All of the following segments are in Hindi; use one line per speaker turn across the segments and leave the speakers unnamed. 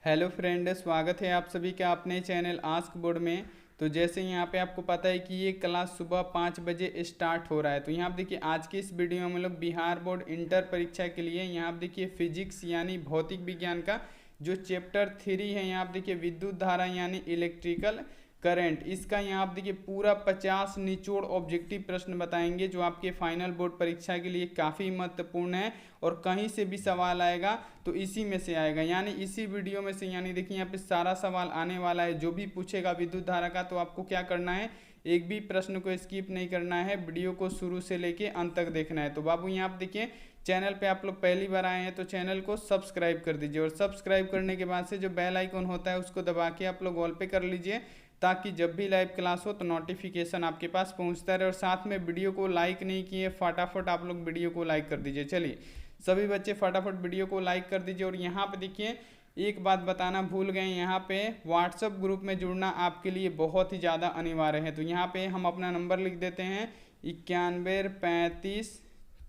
हेलो फ्रेंड, स्वागत है आप सभी का अपने चैनल आस्क बोर्ड में। तो जैसे यहाँ पे आपको पता है कि ये क्लास सुबह 5 बजे स्टार्ट हो रहा है। तो यहाँ आप देखिए आज की इस वीडियो में हम लोग बिहार बोर्ड इंटर परीक्षा के लिए यहाँ आप देखिए फिजिक्स यानी भौतिक विज्ञान का जो चैप्टर 3 है, यहाँ आप देखिए विद्युत धारा यानी इलेक्ट्रिकल करंट, इसका यहाँ आप देखिए पूरा 50 निचोड़ ऑब्जेक्टिव प्रश्न बताएंगे जो आपके फाइनल बोर्ड परीक्षा के लिए काफ़ी महत्वपूर्ण है और कहीं से भी सवाल आएगा तो इसी में से आएगा, यानी इसी वीडियो में से। यानी देखिए यहाँ पे सारा सवाल आने वाला है। जो भी पूछेगा विद्युत धारा का तो आपको क्या करना है, एक भी प्रश्न को स्किप नहीं करना है, वीडियो को शुरू से लेके अंत तक देखना है। तो बाबू यहाँ आप देखिए चैनल पे आप लोग पहली बार आए हैं तो चैनल को सब्सक्राइब कर दीजिए और सब्सक्राइब करने के बाद से जो बेल आइकन होता है उसको दबा के आप लोग ऑल पे कर लीजिए, ताकि जब भी लाइव क्लास हो तो नोटिफिकेशन आपके पास पहुंचता रहे। और साथ में वीडियो को लाइक नहीं किए, फटाफट आप लोग वीडियो को लाइक कर दीजिए। चलिए सभी बच्चे फटाफट वीडियो को लाइक कर दीजिए। और यहाँ पे देखिए एक बात बताना भूल गए, यहाँ पे व्हाट्सएप ग्रुप में जुड़ना आपके लिए बहुत ही ज़्यादा अनिवार्य है। तो यहाँ पे हम अपना नंबर लिख देते हैं 91 35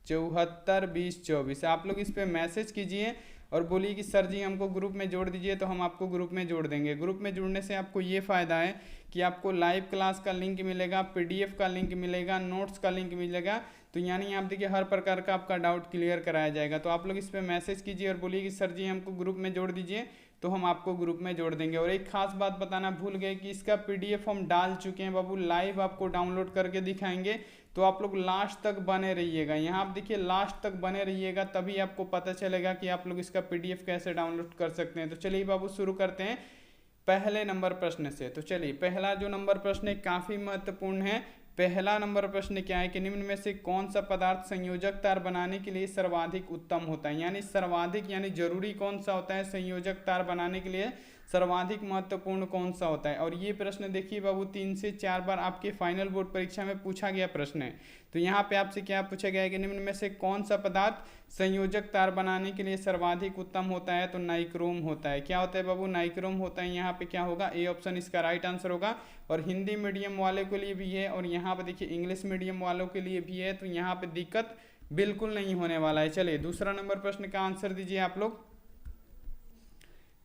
74 20 24। आप लोग इस पर मैसेज कीजिए और बोलिए कि सर जी हमको ग्रुप में जोड़ दीजिए, तो हम आपको ग्रुप में जोड़ देंगे। ग्रुप में जुड़ने से आपको ये फ़ायदा है कि आपको लाइव क्लास का लिंक मिलेगा, पीडीएफ का लिंक मिलेगा, नोट्स का लिंक मिलेगा। तो यानी आप देखिए हर प्रकार का आपका डाउट क्लियर कराया जाएगा। तो आप लोग इस पर मैसेज कीजिए और बोलिए कि सर जी हमको ग्रुप में जोड़ दीजिए, तो हम आपको ग्रुप में जोड़ देंगे। और एक खास बात बताना भूल गए कि इसका पीडीएफ हम डाल चुके हैं बाबू, लाइव आपको डाउनलोड करके दिखाएंगे। तो आप लोग लास्ट तक बने रहिएगा, यहाँ आप देखिए लास्ट तक बने रहिएगा, तभी आपको पता चलेगा कि आप लोग इसका पीडीएफ कैसे डाउनलोड कर सकते हैं। तो चलिए बाबू शुरू करते हैं पहले नंबर प्रश्न से। तो चलिए पहला जो नंबर प्रश्न है काफ़ी महत्वपूर्ण है। पहला नंबर प्रश्न क्या है कि निम्न में से कौन सा पदार्थ संयोजक तार बनाने के लिए सर्वाधिक उत्तम होता है। यानी सर्वाधिक यानी जरूरी कौन सा होता है संयोजक तार बनाने के लिए, सर्वाधिक महत्वपूर्ण कौन सा होता है। और ये प्रश्न देखिए बाबू 3 से 4 बार आपके फाइनल बोर्ड परीक्षा में पूछा गया प्रश्न है। तो यहाँ पे आपसे क्या पूछा गया है कि निम्न में से कौन सा पदार्थ संयोजक तार बनाने के लिए सर्वाधिक उत्तम होता है। तो नाइक्रोम होता है। क्या होता है बाबू, नाइक्रोम होता है। यहाँ पे क्या होगा, ए ऑप्शन इसका राइट आंसर होगा। और हिंदी मीडियम वाले के लिए भी है और यहाँ पे देखिए इंग्लिश मीडियम वालों के लिए भी है। तो यहाँ पे दिक्कत बिल्कुल नहीं होने वाला है। चलिए दूसरा नंबर प्रश्न का आंसर दीजिए आप लोग।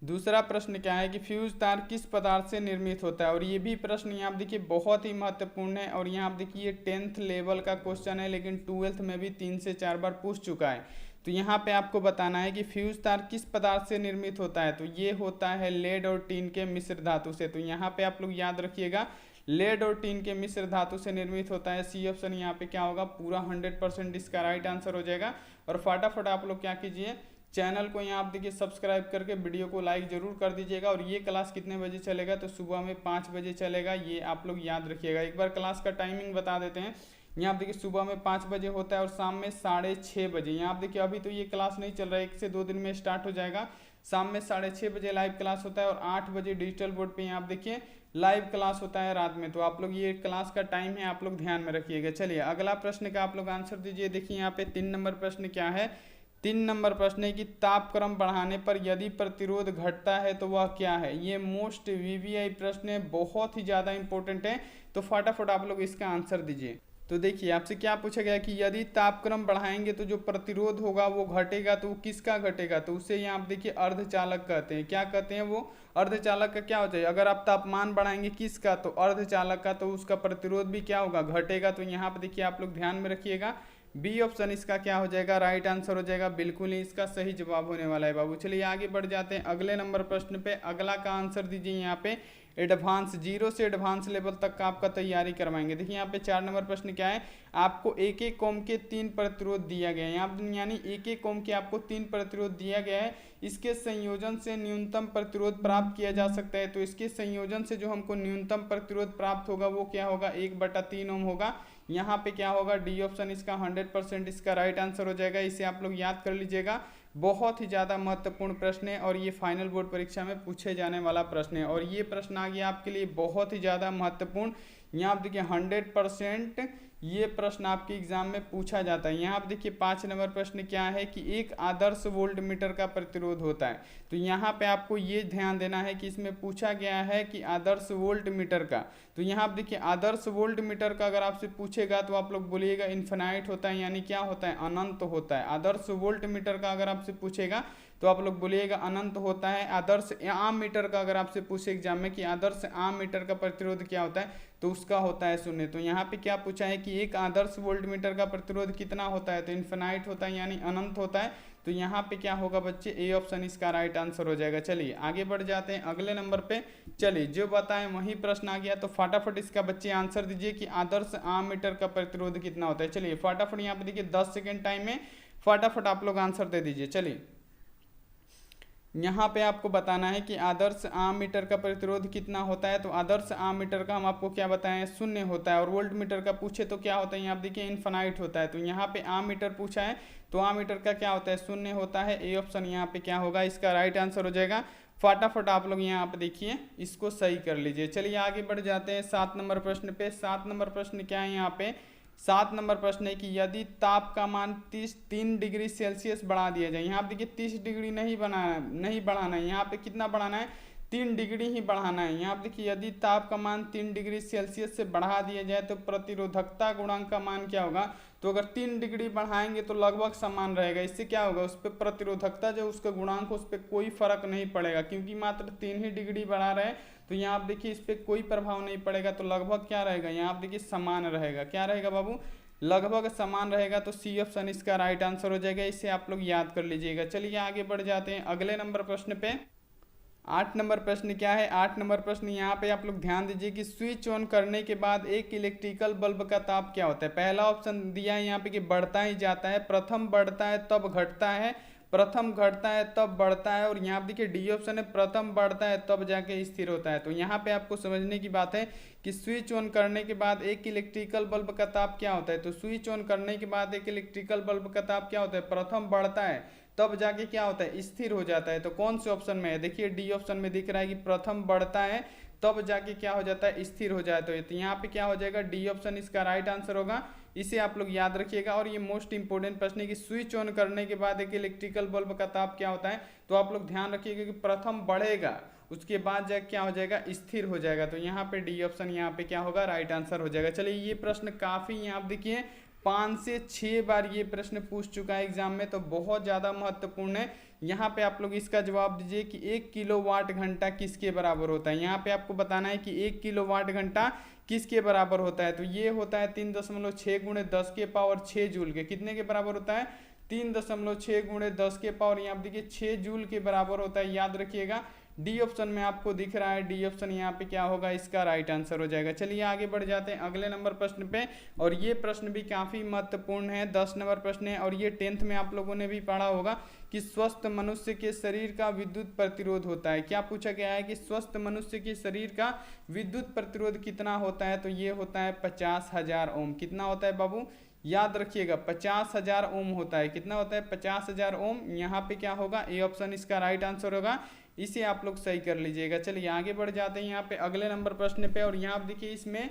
दूसरा प्रश्न क्या है कि फ्यूज तार किस पदार्थ से निर्मित होता है। और ये भी प्रश्न यहाँ आप देखिए बहुत ही महत्वपूर्ण है। और यहाँ आप देखिए 10th लेवल का क्वेश्चन है, लेकिन 12th में भी 3 से 4 बार पूछ चुका है। तो यहाँ पे आपको बताना है कि फ्यूज तार किस पदार्थ से निर्मित होता है। तो ये होता है लेड और टीन के मिश्र धातु से। तो यहाँ पे आप लोग याद रखिएगा लेड और टीन के मिश्र धातु से निर्मित होता है। सी ऑप्शन यहाँ पे क्या होगा, पूरा 100% इसका राइट आंसर हो जाएगा। और फटाफट आप लोग क्या कीजिए, चैनल को यहाँ आप देखिए सब्सक्राइब करके वीडियो को लाइक जरूर कर दीजिएगा। और ये क्लास कितने बजे चलेगा, तो सुबह में 5 बजे चलेगा, ये आप लोग याद रखिएगा। एक बार क्लास का टाइमिंग बता देते हैं। यहाँ आप देखिए सुबह में 5 बजे होता है और शाम में 6:30 बजे। यहाँ आप देखिए अभी तो ये क्लास नहीं चल रहा है, 1 से 2 दिन में स्टार्ट हो जाएगा। शाम में 6:30 बजे लाइव क्लास होता है और 8 बजे डिजिटल बोर्ड पे यहाँ आप देखिए लाइव क्लास होता है रात में। तो आप लोग ये क्लास का टाइम है, आप लोग ध्यान में रखिएगा। चलिए अगला प्रश्न का आप लोग आंसर दीजिए। देखिए यहाँ पे 3 नंबर प्रश्न क्या है, 3 नंबर प्रश्न है कि तापक्रम बढ़ाने पर यदि प्रतिरोध घटता है तो वह क्या है। ये मोस्ट वीवीआई प्रश्न है, बहुत ही ज़्यादा इंपॉर्टेंट है। तो फटाफट आप लोग इसका आंसर दीजिए। तो देखिए आपसे क्या पूछा गया कि यदि तापक्रम बढ़ाएंगे तो जो प्रतिरोध होगा वो घटेगा, तो वो किसका घटेगा। तो उसे यहाँ आप देखिए अर्धचालक कहते हैं। क्या कहते हैं वो, अर्धचालक का क्या होता है। अगर आप तापमान बढ़ाएंगे किसका, तो अर्धचालक का, तो उसका प्रतिरोध भी क्या होगा, घटेगा। तो यहाँ पर देखिए आप लोग ध्यान में रखिएगा, बी ऑप्शन इसका क्या हो जाएगा, राइट आंसर हो जाएगा। बिल्कुल ही इसका सही जवाब होने वाला है बाबू। चलिए आगे बढ़ जाते हैं अगले नंबर प्रश्न पे। अगला का आंसर दीजिए यहाँ पे एडवांस, 0 से एडवांस लेवल तक का आपका तैयारी करवाएंगे। देखिए यहाँ पे 4 नंबर प्रश्न क्या है, आपको एक एक ओम के 3 प्रतिरोध दिया गया है। यहाँ यानी एक एक ओम के आपको 3 प्रतिरोध दिया गया है। इसके संयोजन से न्यूनतम प्रतिरोध प्राप्त किया जा सकता है। तो इसके संयोजन से जो हमको न्यूनतम प्रतिरोध प्राप्त होगा वो क्या होगा, 1/3 ओम होगा। यहाँ पे क्या होगा, डी ऑप्शन इसका 100% इसका राइट आंसर हो जाएगा। इसे आप लोग याद कर लीजिएगा, बहुत ही ज़्यादा महत्वपूर्ण प्रश्न है और ये फाइनल बोर्ड परीक्षा में पूछे जाने वाला प्रश्न है। और ये प्रश्न आ गया आपके लिए बहुत ही ज़्यादा महत्वपूर्ण। यहाँ आप देखिए 100% ये प्रश्न आपके एग्जाम में पूछा जाता है। यहाँ आप देखिए 5 नंबर प्रश्न क्या है कि एक आदर्श वोल्ट मीटर का प्रतिरोध होता है। तो यहाँ पे आपको ये ध्यान देना है कि इसमें पूछा गया है कि आदर्श वोल्ट मीटर का। तो यहाँ आप देखिए आदर्श वोल्ट मीटर का अगर आपसे पूछेगा तो आप लोग बोलिएगा इन्फिनाइट होता है, यानी क्या होता है, अनंत होता है। आदर्श वोल्ट मीटर का अगर आपसे पूछेगा तो आप लोग बोलिएगा अनंत होता है। आदर्श आम मीटर का अगर आपसे पूछे एग्जाम में कि आदर्श आम मीटर का प्रतिरोध क्या होता है, तो उसका होता है 0। तो यहाँ पे क्या पूछा है कि एक आदर्श वोल्ट मीटर का प्रतिरोध कितना होता है, तो इन्फिनाइट होता है यानी अनंत होता है। तो यहाँ पे क्या होगा बच्चे, ए ऑप्शन इसका राइट आंसर हो जाएगा। चलिए आगे बढ़ जाते हैं अगले नंबर पे। चलिए जो बताएं वही प्रश्न आ गया, तो फटाफट इसका बच्चे आंसर दीजिए कि आदर्श आम मीटर का प्रतिरोध कितना होता है। चलिए फटाफट यहाँ पे देखिए 10 सेकेंड टाइम में फटाफट आप लोग आंसर दे दीजिए। चलिए यहाँ पे आपको बताना है कि आदर्श आम मीटर का प्रतिरोध कितना होता है। तो आदर्श आम मीटर का हम आपको क्या बताएं, 0 होता है। और वोल्ट मीटर का पूछे तो क्या होता है, यहाँ देखिए इनफाइनाइट होता है। तो यहाँ पे आम मीटर पूछा है तो आम मीटर का क्या होता है, 0 होता है। ए ऑप्शन यहाँ पे क्या होगा, इसका राइट आंसर हो जाएगा। फटाफट आप लोग यहाँ पे देखिए इसको सही कर लीजिए। चलिए आगे बढ़ जाते हैं 7 नंबर प्रश्न पे। 7 नंबर प्रश्न क्या है यहाँ पे, 7 नंबर प्रश्न है कि यदि ताप का मान 3 डिग्री सेल्सियस बढ़ा दिया जाए। यहाँ पे देखिए 30 डिग्री नहीं बढ़ाना है, यहाँ पे कितना बढ़ाना है, 3 डिग्री ही बढ़ाना है। यहाँ पे देखिए यदि ताप का मान 3 डिग्री सेल्सियस से बढ़ा दिया जाए तो प्रतिरोधकता गुणांक का मान क्या होगा। तो अगर 3 डिग्री बढ़ाएंगे तो लगभग समान रहेगा। इससे क्या होगा, उस पर प्रतिरोधकता जो उसका गुणांक उस पर कोई फर्क नहीं पड़ेगा, क्योंकि मात्र 3 ही डिग्री बढ़ा रहे हैं। तो यहाँ आप देखिए इस पर कोई प्रभाव नहीं पड़ेगा। तो लगभग क्या रहेगा, यहाँ आप देखिए समान रहेगा। क्या रहेगा बाबू, लगभग समान रहेगा। तो सी ऑप्शन इसका राइट आंसर हो जाएगा। इसे आप लोग याद कर लीजिएगा। चलिए आगे बढ़ जाते हैं अगले नंबर प्रश्न पे। 8 नंबर प्रश्न क्या है, 8 नंबर प्रश्न यहाँ पे आप लोग ध्यान दीजिए कि स्विच ऑन करने के बाद एक इलेक्ट्रिकल बल्ब का ताप क्या होता है। पहला ऑप्शन दिया है यहाँ पे कि बढ़ता ही जाता है, प्रथम बढ़ता है तब घटता है, प्रथम घटता है तब बढ़ता है, और यहाँ पे देखिए डी ऑप्शन है प्रथम बढ़ता है तब जाके स्थिर होता है। तो यहाँ पे आपको समझने की बात है कि स्विच ऑन करने के बाद एक इलेक्ट्रिकल बल्ब का ताप क्या होता है। तो स्विच ऑन करने के बाद एक इलेक्ट्रिकल बल्ब का ताप क्या होता है, प्रथम बढ़ता है तब जाके क्या होता है, स्थिर हो जाता है। तो कौन से ऑप्शन में है, देखिए डी ऑप्शन में दिख रहा है कि प्रथम बढ़ता है तब जाके क्या हो जाता है, स्थिर हो जाता है। तो यहाँ पे क्या हो जाएगा, डी ऑप्शन इसका राइट आंसर होगा। इसे आप लोग याद रखिएगा। और ये मोस्ट इंपोर्टेंट प्रश्न है कि स्विच ऑन करने के बाद एक इलेक्ट्रिकल बल्ब का ताप क्या होता है। तो आप लोग ध्यान रखिएगा कि प्रथम बढ़ेगा, उसके बाद जाके क्या हो जाएगा, स्थिर हो जाएगा। तो यहाँ पे डी ऑप्शन यहाँ पे क्या होगा, राइट आंसर हो जाएगा। चलिए ये प्रश्न काफी यहाँ आप देखिए 5 से 6 बार ये प्रश्न पूछ चुका है एग्जाम में, तो बहुत ज़्यादा महत्वपूर्ण है। यहाँ पे आप लोग इसका जवाब दीजिए कि 1 किलोवाट घंटा किसके बराबर होता है। यहाँ पे आपको बताना है कि 1 किलोवाट घंटा किसके बराबर होता है। तो ये होता है 3.6 गुणे 10 के पावर 6 जूल के, कितने के बराबर होता है, 3.6 गुणे 10 के पावर यहाँ पे देखिए 6 जूल के बराबर होता है। याद रखिएगा। डी ऑप्शन में आपको दिख रहा है, डी ऑप्शन यहाँ पे क्या होगा, इसका राइट आंसर हो जाएगा। चलिए आगे बढ़ जाते हैं अगले नंबर प्रश्न पे। और ये प्रश्न भी काफी महत्वपूर्ण है, 10 नंबर प्रश्न है। और ये 10th में आप लोगों ने भी पढ़ा होगा कि स्वस्थ मनुष्य के शरीर का विद्युत प्रतिरोध होता है। क्या पूछा गया है कि स्वस्थ मनुष्य के शरीर का विद्युत प्रतिरोध कितना होता है। तो ये होता है 50,000 ओम। कितना होता है बाबू, याद रखिएगा 50,000 ओम होता है। कितना होता है, 50,000 ओम। यहाँ पे क्या होगा, ए ऑप्शन इसका राइट आंसर होगा। इसे आप लोग सही कर लीजिएगा। चलिए आगे बढ़ जाते हैं यहाँ पे अगले नंबर प्रश्न पे। और यहाँ आप देखिए इसमें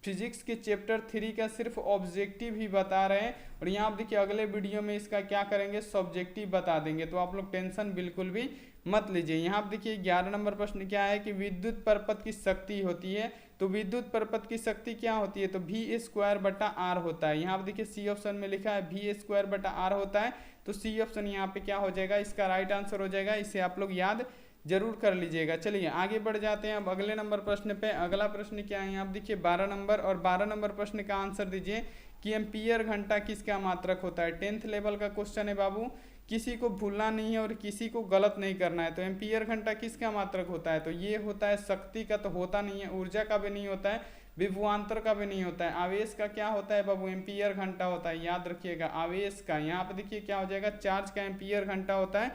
फिजिक्स के चैप्टर 3 का सिर्फ ऑब्जेक्टिव ही बता रहे हैं। और यहाँ आप देखिए अगले वीडियो में इसका क्या करेंगे, सब्जेक्टिव बता देंगे। तो आप लोग टेंशन बिल्कुल भी मत लीजिए। यहाँ आप देखिए 11 नंबर प्रश्न क्या है कि विद्युत परपथ की शक्ति होती है। तो विद्युत परपथ की शक्ति क्या होती है, तो V²/R होता है। यहाँ आप देखिए सी ऑप्शन में लिखा है V²/R होता है। तो सी ऑप्शन यहाँ पे क्या हो जाएगा, इसका राइट आंसर हो जाएगा। इसे आप लोग याद जरूर कर लीजिएगा। चलिए आगे बढ़ जाते हैं अब अगले नंबर प्रश्न पे। अगला प्रश्न क्या है, आप देखिए 12 नंबर। और 12 नंबर प्रश्न का आंसर दीजिए कि एम्पियर घंटा किसका मात्रक होता है। 10th लेवल का क्वेश्चन है बाबू, किसी को भूलना नहीं है और किसी को गलत नहीं करना है। तो एम्पियर घंटा किसका मात्रक होता है, तो ये होता है शक्ति का, तो होता नहीं है, ऊर्जा का भी नहीं होता है, विभवांतर का भी नहीं होता है, आवेश का क्या होता है बाबू, एम्पियर घंटा होता है। याद रखिएगा आवेश का। यहाँ पे देखिए क्या हो जाएगा, चार्ज का एम्पियर घंटा होता है।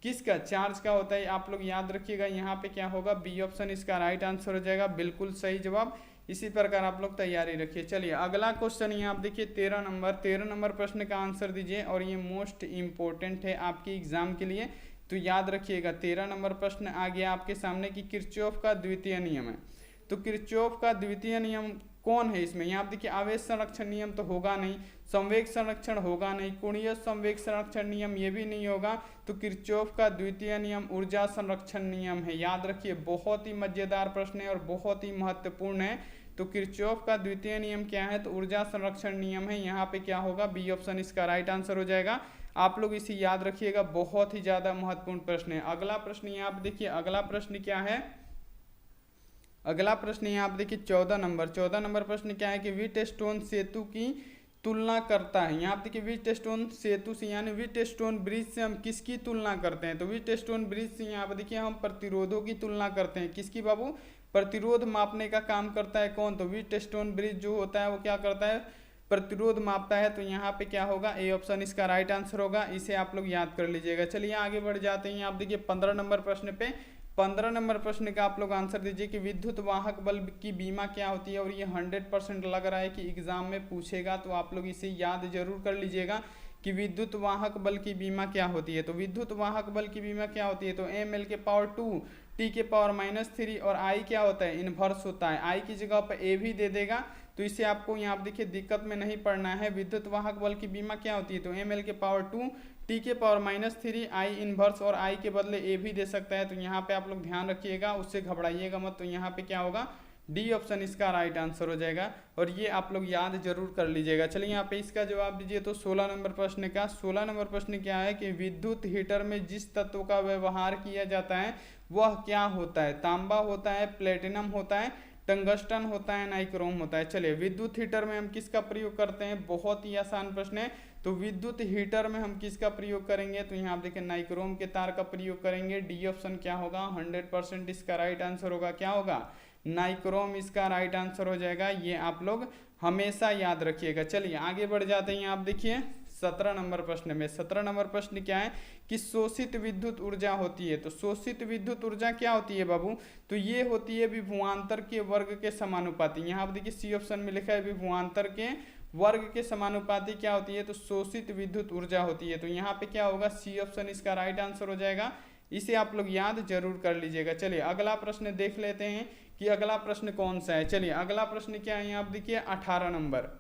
किसका, चार्ज का होता है। आप लोग याद रखिएगा यहाँ पे क्या होगा, बी ऑप्शन इसका राइट आंसर हो जाएगा, बिल्कुल सही जवाब। इसी प्रकार आप लोग तैयारी रखिए। चलिए अगला क्वेश्चन यहाँ आप देखिए 13 नंबर प्रश्न का आंसर दीजिए। और ये मोस्ट इंपॉर्टेंट है आपके एग्जाम के लिए, तो याद रखिएगा। 13 नंबर प्रश्न आ गया आपके सामने कि किरचॉफ का द्वितीय नियम है। तो किरचॉफ का द्वितीय नियम कौन है इसमें, यहाँ देखिए आवेश संरक्षण नियम तो होगा नहीं, संवेग संरक्षण होगा नहीं, कोणीय संवेग संरक्षण नियम ये भी नहीं होगा। तो किरचॉफ का द्वितीय नियम ऊर्जा संरक्षण नियम है। याद रखिए बहुत ही मजेदार प्रश्न है और बहुत ही महत्वपूर्ण है। तो किरचॉफ का द्वितीय नियम क्या है, तो ऊर्जा संरक्षण नियम है। यहाँ पे क्या होगा, बी ऑप्शन इसका राइट आंसर हो जाएगा। आप लोग इसे याद रखिएगा, बहुत ही ज़्यादा महत्वपूर्ण प्रश्न है। अगला प्रश्न यहाँ आप देखिए, अगला प्रश्न क्या है, अगला प्रश्न यहाँ आप देखिए 14 नंबर प्रश्न क्या है कि व्हीटस्टोन सेतु की तुलना करता है। यहाँ पे देखिए व्हीटस्टोन सेतु से यानी व्हीटस्टोन ब्रिज से हम किसकी तुलना करते हैं, तो व्हीटस्टोन ब्रिज से यहाँ पे देखिए हम प्रतिरोधों की तुलना करते हैं। किसकी बाबू, प्रतिरोध मापने का काम करता है कौन, तो व्हीटस्टोन ब्रिज जो होता है वो क्या करता है, प्रतिरोध मापता है। तो यहाँ पे क्या होगा, ए ऑप्शन इसका राइट आंसर होगा, इसे आप लोग याद कर लीजिएगा। चलिए आगे बढ़ जाते हैं। आप देखिए 15 नंबर प्रश्न पे, 15 नंबर प्रश्न का आप लोग आंसर दीजिए कि विद्युत वाहक बल्ब की बीमा क्या होती है। और ये 100% लग रहा है कि एग्जाम में पूछेगा, तो आप लोग इसे याद जरूर कर लीजिएगा कि विद्युत वाहक बल की बीमा क्या होती है। तो विद्युत वाहक बल की बीमा क्या होती है, तो ml के पावर 2 t के पावर -3 और I क्या होता है, इनवर्स होता है। I की जगह पर a भी दे देगा, तो इसे आपको यहाँ पर देखिए दिक्कत में नहीं पड़ना है। विद्युत वाहक बल की बीमा क्या होती है, तो ml के पावर 2 t के पावर -3 I इनवर्स, और I के बदले a भी दे सकता है। तो यहाँ पे आप लोग ध्यान रखिएगा, उससे घबराइएगा मत। तो यहाँ पे क्या होगा, डी ऑप्शन इसका राइट आंसर हो जाएगा, और ये आप लोग याद जरूर कर लीजिएगा। चलिए यहाँ पे इसका जवाब दीजिए। तो 16 नंबर प्रश्न का 16 नंबर प्रश्न क्या है कि विद्युत हीटर में जिस तत्व का व्यवहार किया जाता है वह क्या होता है, तांबा होता है, प्लेटिनम होता है, टंगस्टन होता है, नाइक्रोम होता है। चलिए विद्युत हीटर में हम किसका प्रयोग करते हैं, बहुत ही आसान प्रश्न है। तो विद्युत हीटर में हम किसका प्रयोग करेंगे, तो यहाँ आप देखिए नाइक्रोम के तार का प्रयोग करेंगे। डी ऑप्शन क्या होगा, 100% इसका राइट आंसर होगा, क्या होगा, नाइक्रोम इसका राइट आंसर हो जाएगा। ये आप लोग हमेशा याद रखिएगा। चलिए आगे बढ़ जाते हैं। आप देखिए 17 नंबर प्रश्न में, 17 नंबर प्रश्न क्या है कि शोषित विद्युत ऊर्जा होती है। तो शोषित विद्युत ऊर्जा क्या होती है बाबू, तो ये होती है विभवांतर के वर्ग के समानुपाती। यहाँ आप देखिए सी ऑप्शन में लिखा है विभवांतर के वर्ग के समानुपाती क्या होती है, तो शोषित विद्युत ऊर्जा होती है। तो यहाँ पे क्या होगा, सी ऑप्शन इसका राइट आंसर हो जाएगा, इसे आप लोग याद जरूर कर लीजिएगा। चलिए अगला प्रश्न देख लेते हैं कि अगला प्रश्न कौन सा है। चलिए अगला प्रश्न क्या है, आप देखिए 18 नंबर।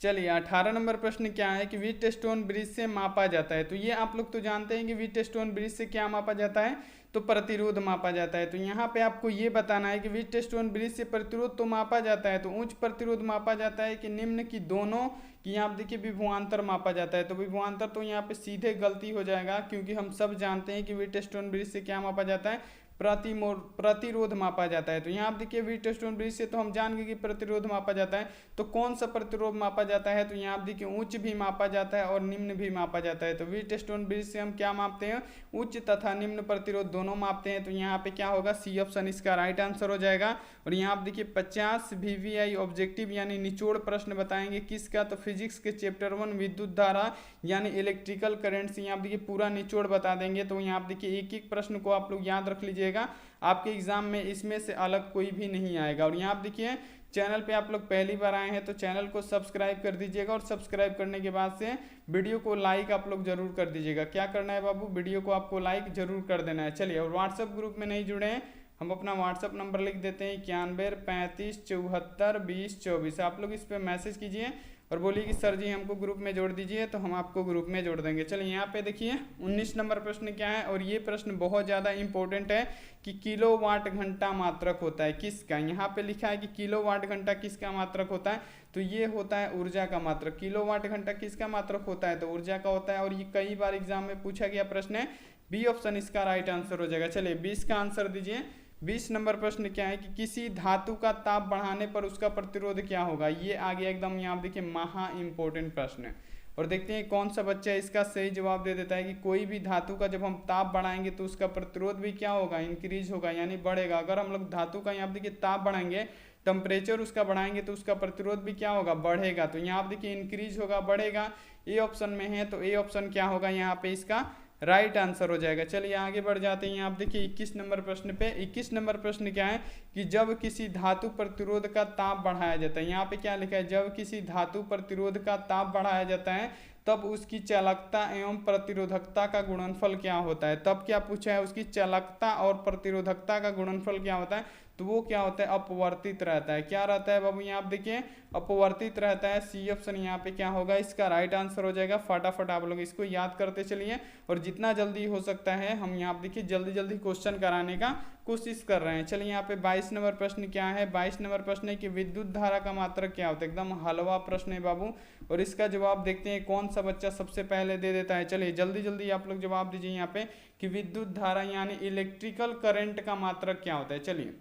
चलिए 18 नंबर प्रश्न क्या है कि व्हीटस्टोन ब्रिज से मापा जाता है। तो ये आप लोग तो जानते हैं कि व्हीटस्टोन ब्रिज से क्या मापा जाता है, तो प्रतिरोध मापा जाता है। तो यहाँ पे आपको ये बताना है कि व्हीटस्टोन ब्रिज से प्रतिरोध तो मापा जाता है, तो उच्च प्रतिरोध मापा जाता है कि निम्न की दोनों, कि यहाँ देखिए विभवांतर मापा जाता है। तो विभवांतर तो यहाँ पे सीधे गलती हो जाएगा, क्योंकि हम सब जानते हैं कि व्हीटस्टोन ब्रिज से क्या मापा जाता है, प्रतिरोध मापा जाता है। तो यहाँ आप देखिए व्हीटस्टोन ब्रिज से तो हम जान गए कि प्रतिरोध मापा जाता है, तो कौन सा प्रतिरोध मापा जाता है, तो यहाँ आप देखिए उच्च भी मापा जाता है और निम्न भी मापा जाता है। तो व्हीटस्टोन ब्रिज से हम क्या मापते हैं, उच्च तथा निम्न प्रतिरोध दोनों मापते हैं। तो यहाँ पे क्या होगा, सी ऑप्शन इसका राइट आंसर हो जाएगा। और यहाँ आप देखिए 50 VVI ऑब्जेक्टिव यानी निचोड़ प्रश्न बताएंगे किसका, तो फिजिक्स के चैप्टर 1 विद्युत धारा यानी इलेक्ट्रिकल करंट से यहाँ आप देखिए पूरा निचोड़ बता देंगे। तो यहाँ आप देखिए एक एक प्रश्न को आप लोग याद रख लीजिएगा, आपके एग्जाम में इसमें से अलग कोई भी नहीं आएगा। और यहाँ आप देखिए चैनल पे आप लोग पहली बार आए हैं तो चैनल को सब्सक्राइब कर दीजिएगा, और सब्सक्राइब करने के बाद से वीडियो को लाइक आप लोग जरूर कर दीजिएगा। क्या करना है बाबू, वीडियो को आपको लाइक जरूर कर देना है। चलिए, और व्हाट्सएप ग्रुप में नहीं जुड़े हैं, हम अपना व्हाट्सएप नंबर लिख देते हैं 91 35 74 20 24। आप लोग इस पर मैसेज कीजिए और बोलिए कि सर जी हमको ग्रुप में जोड़ दीजिए, तो हम आपको ग्रुप में जोड़ देंगे। चलिए यहाँ पे देखिए 19 नंबर प्रश्न क्या है, और ये प्रश्न बहुत ज़्यादा इंपॉर्टेंट है कि किलोवाट घंटा मात्रक होता है किसका। यहाँ पे लिखा है कि किलोवाट घंटा किसका मात्रक होता है, तो ये होता है ऊर्जा का मात्रक। किलोवाट घंटा किसका मात्रक होता है, तो ऊर्जा का होता है। और ये कई बार एग्जाम में पूछा गया प्रश्न है, बी ऑप्शन इसका राइट आंसर हो जाएगा। चलिए 20 का आंसर दीजिए। 20 नंबर प्रश्न क्या है कि किसी धातु का ताप बढ़ाने पर उसका प्रतिरोध क्या होगा। ये आ गया एकदम, यहाँ देखिए महा इंपॉर्टेंट प्रश्न है। और देखते हैं कौन सा बच्चा इसका सही जवाब दे देता है कि कोई भी धातु का जब हम ताप बढ़ाएंगे तो उसका प्रतिरोध भी क्या होगा, इंक्रीज होगा यानी बढ़ेगा। अगर हम लोग धातु का यहाँ देखिए ताप बढ़ाएंगे, टेम्परेचर उसका बढ़ाएंगे, तो उसका प्रतिरोध भी क्या होगा, बढ़ेगा। तो यहाँ आप देखिए इंक्रीज होगा, बढ़ेगा, ए ऑप्शन में है। तो ए ऑप्शन क्या होगा यहाँ पे इसका राइट आंसर हो जाएगा। चलिए आगे बढ़ जाते हैं। आप देखिए 21 नंबर प्रश्न पे। 21 नंबर प्रश्न क्या है कि जब किसी धातु प्रतिरोध का ताप बढ़ाया जाता है, यहाँ पे क्या लिखा है, जब किसी धातु प्रतिरोध का ताप बढ़ाया जाता है तब उसकी चालकता एवं प्रतिरोधकता का गुणनफल क्या होता है। तब क्या पूछा है, उसकी चालकता और प्रतिरोधकता का गुणनफल क्या होता है। तो वो क्या होता है, अपवर्तित रहता है। क्या रहता है बाबू, यहाँ आप देखिए अपवर्तित रहता है। सी ऑप्शन यहाँ पे क्या होगा, इसका राइट आंसर हो जाएगा। फटाफट आप लोग इसको याद करते चलिए और जितना जल्दी हो सकता है हम यहाँ पे देखिए जल्दी जल्दी क्वेश्चन कराने का कोशिश कर रहे हैं। चलिए यहाँ पे 22 नंबर प्रश्न क्या है, 22 नंबर प्रश्न है कि विद्युत धारा का मात्रक क्या होता है। एकदम हलवा प्रश्न है बाबू, और इसका जवाब देखते हैं कौन सा बच्चा सबसे पहले दे देता है। चलिए जल्दी जल्दी आप लोग जवाब दीजिए यहाँ पे कि विद्युत धारा यानी इलेक्ट्रिकल करंट का मात्रक क्या होता है। चलिए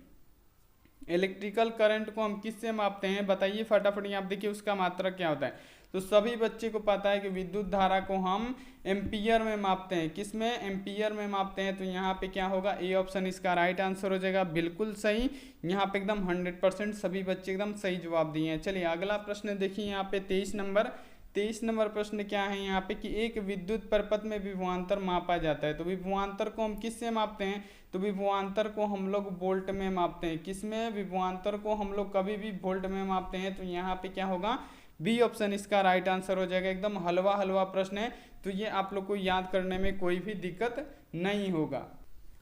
इलेक्ट्रिकल करंट को हम किससे मापते हैं, बताइए फटाफट। यहाँ देखिए उसका मात्रक क्या होता है। तो सभी बच्चे को पता है कि विद्युत धारा को हम एम्पियर में मापते हैं। किस में, एम्पियर में मापते हैं। तो यहाँ पे क्या होगा, ए ऑप्शन इसका राइट आंसर हो जाएगा। बिल्कुल सही, यहाँ पे एकदम 100% सभी बच्चे एकदम सही जवाब दिए हैं। चलिए अगला प्रश्न देखिए यहाँ पे 23 नंबर प्रश्न क्या है यहाँ पे कि एक विद्युत परपथ में विभवांतर मापा जाता है। तो विभवांतर को हम किससे मापते हैं, तो विभवांतर को हम लोग वोल्ट में मापते हैं। किसमें, विभवांतर को हम लोग कभी भी वोल्ट में मापते हैं। तो यहाँ पे क्या होगा, बी ऑप्शन इसका राइट आंसर हो जाएगा। एकदम हलवा प्रश्न है, तो ये आप लोग को याद करने में कोई भी दिक्कत नहीं होगा।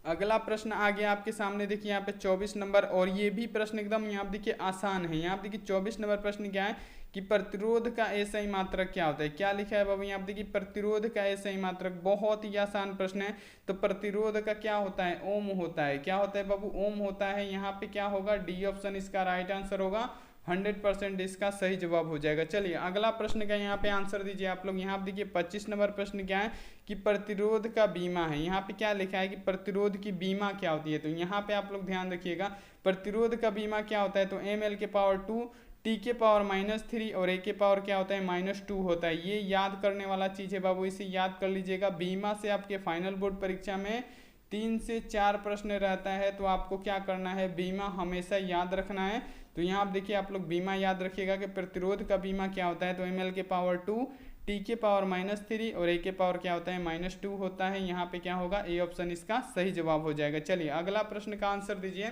अगला प्रश्न आ गया आपके सामने, देखिए यहाँ पे 24 नंबर, और ये भी प्रश्न एकदम यहाँ देखिए आसान है। यहाँ देखिए 24 नंबर प्रश्न क्या है कि प्रतिरोध का एसआई मात्रक क्या होता है। क्या लिखा है बाबू, यहाँ देखिए प्रतिरोध का एसआई मात्रक, बहुत ही आसान प्रश्न है। तो प्रतिरोध का क्या होता है, ओम होता है। क्या होता है बाबू, ओम होता है। यहाँ पे क्या होगा, डी ऑप्शन इसका राइट आंसर होगा। 100% इसका सही जवाब हो जाएगा। चलिए अगला प्रश्न का यहाँ पे आंसर दीजिए आप लोग। यहाँ देखिए 25 नंबर प्रश्न क्या है कि प्रतिरोध का बीमा है। यहाँ पे क्या लिखा है कि प्रतिरोध की बीमा क्या होती है। तो यहाँ पे आप लोग ध्यान रखिएगा, प्रतिरोध का बीमा क्या होता है। तो ml के पावर 2, t के पावर -3 और a के पावर क्या होता है, -2 होता है। ये याद करने वाला चीज़ है बाबू, इसे याद कर लीजिएगा। बीमा से आपके फाइनल बोर्ड परीक्षा में 3 से 4 प्रश्न रहता है, तो आपको क्या करना है, बीमा हमेशा याद रखना है। तो यहाँ आप देखिए आप लोग बीमा याद रखिएगा कि प्रतिरोध का बीमा क्या होता है। तो ml के पावर 2, t के पावर -3 और a के पावर क्या होता है, -2 होता है। यहाँ पे क्या होगा, ए ऑप्शन इसका सही जवाब हो जाएगा। चलिए अगला प्रश्न का आंसर दीजिए।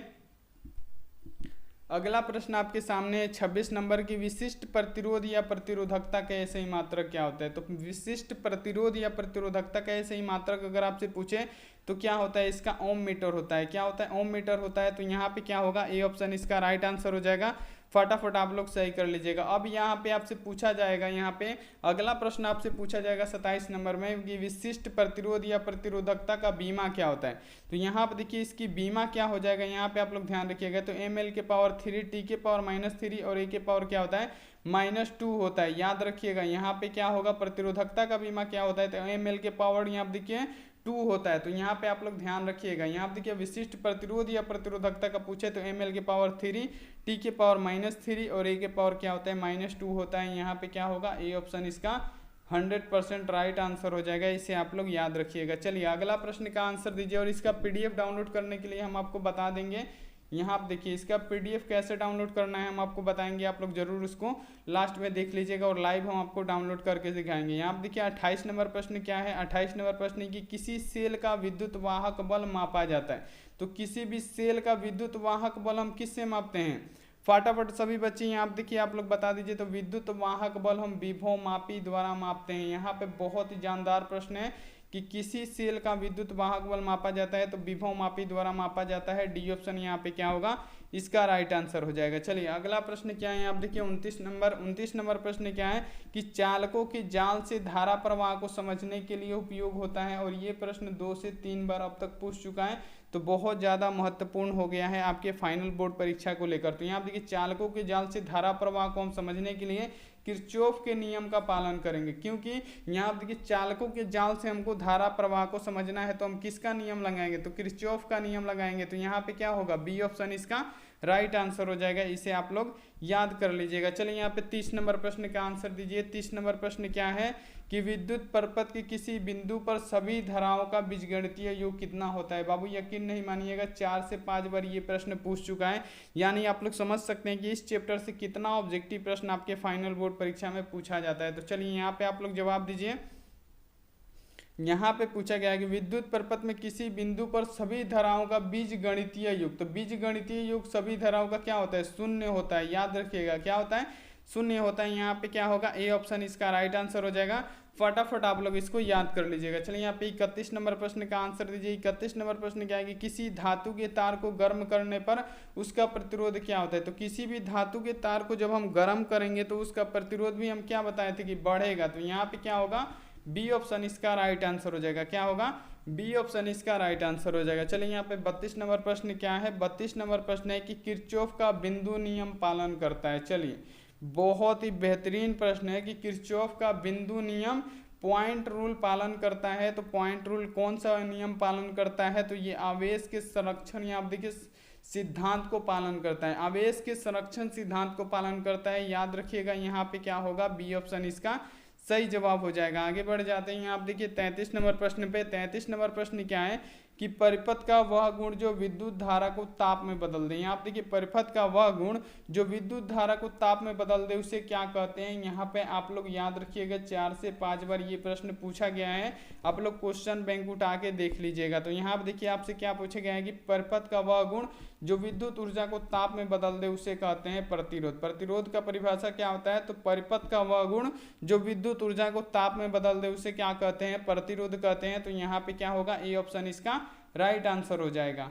अगला प्रश्न आपके सामने है 26 नंबर की विशिष्ट प्रतिरोध या प्रतिरोधकता का एसआई मात्रक क्या होता है। तो विशिष्ट प्रतिरोध या प्रतिरोधकता का एसआई मात्रक अगर आपसे पूछे तो क्या होता है, इसका ओम मीटर होता है। क्या होता है, ओम मीटर होता है। तो यहाँ पे क्या होगा, ए ऑप्शन इसका राइट आंसर हो जाएगा। फटाफट आप लोग सही कर लीजिएगा। अब यहाँ पे आपसे पूछा जाएगा, यहाँ पे अगला प्रश्न आपसे पूछा जाएगा 27 नंबर में कि विशिष्ट प्रतिरोध या प्रतिरोधकता का बीमा क्या होता है। तो यहाँ पे देखिए इसकी बीमा क्या हो जाएगा, यहाँ पे आप लोग ध्यान रखिएगा। तो ml के पावर 3, t के पावर -3 और a के पावर क्या होता है, -2 होता है। याद रखिएगा यहाँ पे क्या होगा, प्रतिरोधकता का बीमा क्या होता है। तो ml के पावर यहाँ पे देखिए 2 होता है। तो यहाँ पे आप लोग ध्यान रखिएगा। यहाँ पे देखिए विशिष्ट प्रतिरोध या प्रतिरोधकता का पूछे तो ml के पावर 3, t के पावर -3 और a के पावर क्या होता है, -2 होता है। यहाँ पे क्या होगा, ए ऑप्शन इसका 100% राइट आंसर हो जाएगा। इसे आप लोग याद रखिएगा। चलिए अगला प्रश्न का आंसर दीजिए, और इसका पीडीएफ डाउनलोड करने के लिए हम आपको बता देंगे। यहाँ आप देखिए इसका पीडीएफ कैसे डाउनलोड करना है हम आपको बताएंगे। आप लोग जरूर उसको लास्ट में देख लीजिएगा और लाइव हम आपको डाउनलोड करके दिखाएंगे। यहाँ आप देखिए 28 नंबर प्रश्न क्या है। 28 नंबर प्रश्न की किसी सेल का विद्युत वाहक बल मापा जाता है। तो किसी भी सेल का विद्युत वाहक बल हम किससे मापते हैं, फटाफट सभी बच्चे यहाँ देखिए आप लोग बता दीजिए। तो विद्युत वाहक बल हम विभव मापी द्वारा मापते हैं। यहाँ पे बहुत ही जानदार प्रश्न है कि किसी सेल का विद्युत वाहक बल मापा जाता है। तो विभव मापी द्वारा मापा जाता है। डी ऑप्शन यहाँ पे क्या होगा, इसका राइट आंसर हो जाएगा। चलिए अगला प्रश्न क्या है, आप देखिए 29 नंबर प्रश्न क्या है कि चालकों के जाल से धारा प्रवाह को समझने के लिए उपयोग होता है। और ये प्रश्न 2 से 3 बार अब तक पूछ चुका है, तो बहुत ज़्यादा महत्वपूर्ण हो गया है आपके फाइनल बोर्ड परीक्षा को लेकर। तो यहाँ देखिए चालकों के जाल से धारा प्रवाह को हम समझने के लिए किरचॉफ के नियम का पालन करेंगे, क्योंकि यहाँ देखिए चालकों के जाल से हमको धारा प्रवाह को समझना है। तो हम किसका नियम लगाएंगे, तो किरचॉफ का नियम लगाएंगे। तो यहाँ पे क्या होगा, बी ऑप्शन इसका राइट आंसर हो जाएगा। इसे आप लोग याद कर लीजिएगा। चलिए यहाँ पे 30 नंबर प्रश्न का आंसर दीजिए। 30 नंबर प्रश्न क्या है कि विद्युत परपथ के किसी बिंदु पर सभी धाराओं का बीजगणितीय योग कितना होता है। बाबू यकीन नहीं मानिएगा, 4 से 5 बार ये प्रश्न पूछ चुका है। यानी आप लोग समझ सकते हैं कि इस चैप्टर से कितना ऑब्जेक्टिव प्रश्न आपके फाइनल बोर्ड परीक्षा में पूछा जाता है। तो चलिए यहाँ पे आप लोग जवाब दीजिए। यहाँ पे पूछा गया है कि विद्युत परपथ में किसी बिंदु पर सभी धाराओं का बीजगणितीय योग। तो बीजगणितीय योग सभी धाराओं का क्या होता है, 0 होता है। याद रखिएगा क्या होता है, 0 होता है। यहाँ पे क्या होगा, ए ऑप्शन इसका राइट आंसर हो जाएगा। फटाफट आप लोग इसको याद कर लीजिएगा। चलिए यहाँ पे 31 नंबर प्रश्न का आंसर दीजिए। 31 नंबर प्रश्न क्या है कि किसी धातु के तार को गर्म करने पर उसका प्रतिरोध क्या होता है। तो किसी भी धातु के तार को जब हम गर्म करेंगे तो उसका प्रतिरोध भी हम क्या बताए थे कि बढ़ेगा। तो यहाँ पे क्या होगा, बी ऑप्शन इसका राइट आंसर हो जाएगा। क्या होगा, बी ऑप्शन इसका राइट आंसर हो जाएगा। चलिए यहाँ पे 32 नंबर प्रश्न क्या है, 32 नंबर प्रश्न है कि किरचॉफ का बिंदु नियम पालन करता है। चलिए बहुत ही बेहतरीन प्रश्न है कि किरचॉफ का बिंदु नियम पॉइंट रूल पालन करता है। तो पॉइंट रूल कौन सा नियम पालन करता है, तो ये आवेश के संरक्षण या आप देखिए सिद्धांत को पालन करता है। आवेश के संरक्षण सिद्धांत को पालन करता है, याद रखिएगा। यहाँ पे क्या होगा, बी ऑप्शन इसका सही जवाब हो जाएगा। आगे बढ़ जाते हैं, आप देखिए 33 नंबर प्रश्न पे। 33 नंबर प्रश्न क्या है कि परिपथ का वह गुण जो विद्युत धारा को ताप में बदल दे। यहाँ पे देखिए परिपथ का वह गुण जो विद्युत धारा को ताप में बदल दे उसे क्या कहते हैं। यहाँ पे आप लोग याद रखिएगा 4 से 5 बार ये प्रश्न पूछा गया है, आप लोग क्वेश्चन बैंक उठा के देख लीजिएगा। तो यहाँ पे देखिए आपसे क्या पूछा गया है कि परिपथ का वह गुण जो विद्युत ऊर्जा को ताप में बदल दे उसे कहते हैं प्रतिरोध। प्रतिरोध का परिभाषा क्या होता है, तो परिपथ का वह गुण जो विद्युत ऊर्जा को ताप में बदल दे उसे क्या कहते हैं, प्रतिरोध कहते हैं। तो यहाँ पे क्या होगा, ए ऑप्शन इसका राइट आंसर हो जाएगा।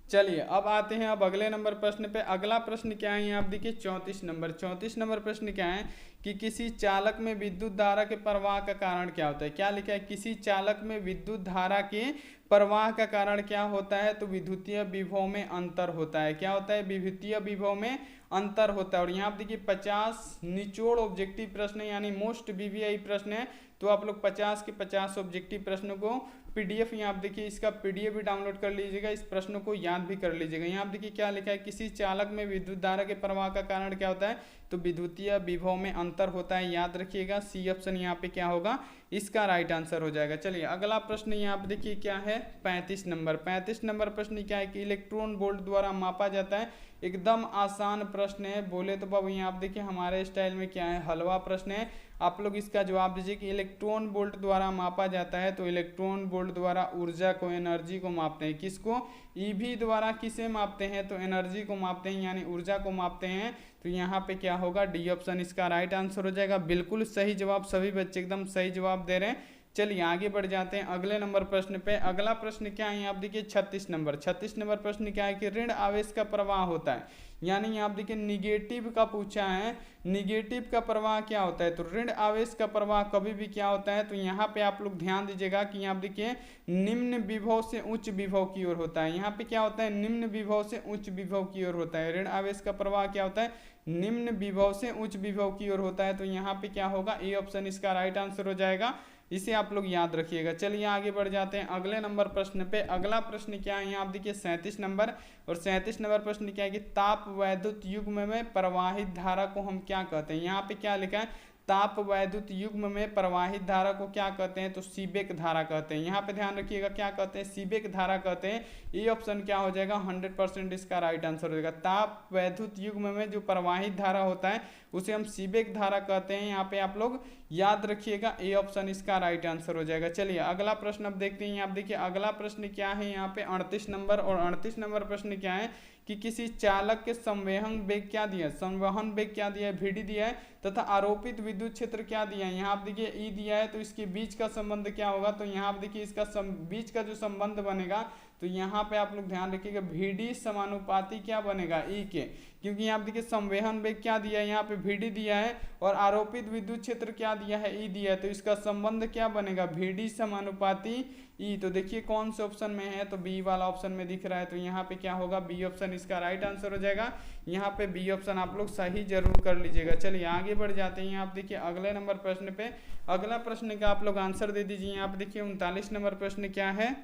चलिए अब आते हैं अब अगले नंबर प्रश्न पे। अगला प्रश्न क्या है, यहाँ आप देखिए 34 नंबर। 34 नंबर प्रश्न क्या है कि किसी चालक में विद्युत धारा के प्रवाह का कारण क्या होता है। क्या लिखा है, किसी चालक में विद्युत धारा के प्रवाह का कारण क्या होता है, तो विद्युतीय विभव में अंतर होता है। क्या होता है, विद्युतीय विभव में अंतर होता है। और यहाँ आप देखिए 50 निचोड़ ऑब्जेक्टिव प्रश्न यानी मोस्ट वीवीआई प्रश्न है। तो आप लोग 50 के 50 ऑब्जेक्टिव प्रश्नों को पीडीएफ यहाँ आप देखिए इसका पीडीएफ भी डाउनलोड कर लीजिएगा, इस प्रश्नों को याद भी कर लीजिएगा। यहाँ आप देखिए क्या लिखा है, किसी चालक में विद्युत धारा के प्रवाह का कारण क्या होता है, तो विद्युतीय विभव में अंतर होता है, याद रखिएगा। सी ऑप्शन यहाँ पे क्या होगा, इसका राइट आंसर हो जाएगा। चलिए अगला प्रश्न यहाँ पे देखिए क्या है 35 नंबर। 35 नंबर प्रश्न क्या है कि इलेक्ट्रॉन वोल्ट द्वारा मापा जाता है। एकदम आसान प्रश्न है, बोले तो बाबू यहाँ आप देखिए हमारे स्टाइल में क्या है, हलवा प्रश्न है। आप लोग इसका जवाब दीजिए कि इलेक्ट्रॉन वोल्ट द्वारा मापा जाता है। तो इलेक्ट्रॉन वोल्ट द्वारा ऊर्जा को, एनर्जी को मापते हैं। किसको, ईवी द्वारा किसे मापते हैं, तो एनर्जी को मापते हैं यानी ऊर्जा को मापते हैं। तो यहाँ पे क्या होगा, डी ऑप्शन इसका राइट आंसर हो जाएगा। बिल्कुल सही जवाब, सभी बच्चे एकदम सही जवाब दे रहे हैं। चलिए आगे बढ़ जाते हैं अगले नंबर प्रश्न पे। अगला प्रश्न क्या है, आप देखिए 36 नंबर। 36 नंबर प्रश्न क्या है कि ऋण आवेश का प्रवाह होता है, यानी आप देखिए निगेटिव का पूछा है। निगेटिव का प्रवाह क्या होता है, तो ऋण आवेश का प्रवाह कभी भी क्या होता है, तो यहाँ पे आप लोग ध्यान दीजिएगा कि यहाँ देखिए निम्न विभव से उच्च विभव की ओर होता है। यहाँ पे क्या होता है, निम्न विभव से उच्च विभव की ओर होता है। ऋण आवेश का प्रवाह क्या होता है, निम्न विभव से उच्च विभव की ओर होता है। तो यहाँ पे क्या होगा, ए ऑप्शन इसका राइट आंसर हो जाएगा, इसे आप लोग याद रखिएगा। चलिए आगे बढ़ जाते हैं अगले नंबर प्रश्न पे। अगला प्रश्न क्या है, यहाँ आप देखिए 37 नंबर। और 37 नंबर प्रश्न क्या है कि ताप वैद्युत युग्म में प्रवाहित धारा को हम क्या कहते हैं। यहाँ पे क्या लिखा है, ताप वैद्युत युग्म में प्रवाहित धारा को क्या कहते हैं, तो सीबेक धारा कहते हैं। यहाँ पे ध्यान रखिएगा क्या कहते हैं, सीबेक धारा कहते हैं। ये ऑप्शन क्या हो जाएगा, 100% इसका राइट आंसर हो जाएगा। ताप वैद्युत युग्म में जो प्रवाहित धारा होता है उसे हम सीबेक धारा कहते हैं। यहाँ पे आप लोग याद रखिएगा, ए ऑप्शन इसका राइट आंसर हो जाएगा। चलिए अगला प्रश्न अब देखते हैं। आप देखिए अगला प्रश्न क्या है, यहाँ पे 38 नंबर। और 38 नंबर प्रश्न क्या है कि किसी चालक के संवहन वेग क्या दिया है, संवहन वेग क्या दिया है, VD दिया है, तथा आरोपित विद्युत क्षेत्र क्या दिया है। यहाँ आप देखिए E दिया है, तो इसके बीच का संबंध क्या होगा, तो यहाँ आप देखिए इसका बीच का जो संबंध बनेगा, तो यहाँ पे आप लोग ध्यान रखिएगा VD समानुपाती क्या बनेगा, E के, क्योंकि यहाँ देखिए संवहन वेग क्या दिया है, यहाँ पे VD दिया है, और आरोपित विद्युत क्षेत्र क्या दिया है, E दिया है, तो इसका संबंध क्या बनेगा, VD समानुपाती E। तो देखिए कौन से ऑप्शन में है, तो बी वाला ऑप्शन में दिख रहा है। तो यहाँ पे क्या होगा, बी ऑप्शन इसका राइट आंसर हो जाएगा। यहाँ पे बी ऑप्शन आप लोग सही जरूर कर लीजिएगा। चलिए आगे बढ़ जाते हैं। आप देखिए अगले नंबर प्रश्न पे। अगला प्रश्न का आप लोग आंसर दे दीजिए। यहाँ पे देखिए 39 नंबर प्रश्न क्या है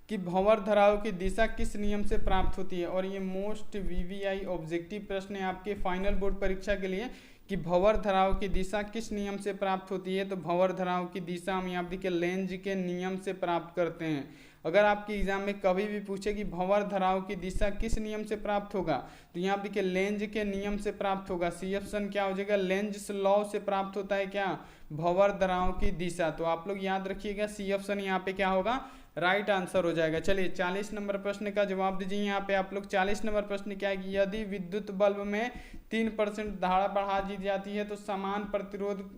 कि भंवर धाराओं की दिशा किस नियम से प्राप्त होती है। और ये मोस्ट वीवीआई ऑब्जेक्टिव प्रश्न है आपके फाइनल बोर्ड परीक्षा के लिए कि भंवर धाराओं की दिशा किस नियम से प्राप्त होती है। तो भंवर धाराओं की दिशा हम यहाँ देखिए लेंज के नियम से प्राप्त करते हैं। अगर आपके एग्जाम में कभी भी पूछे कि भंवर धाराओं की दिशा किस नियम से प्राप्त होगा, तो यहाँ देखिए लेंज के नियम से प्राप्त होगा। सी ऑप्शन क्या हो जाएगा, लेंज लॉ से प्राप्त होता है क्या, भंवर धाराओं की दिशा। तो आप लोग याद रखिएगा सी ऑप्शन यहाँ पे क्या होगा, राइट आंसर हो जाएगा। चलिए 40 नंबर प्रश्न का जवाब दीजिए। यहाँ पे आप लोग 40 नंबर प्रश्न क्या है कि यदि विद्युत बल्ब में 3% धारा बढ़ा दी जाती है तो समान प्रतिरोध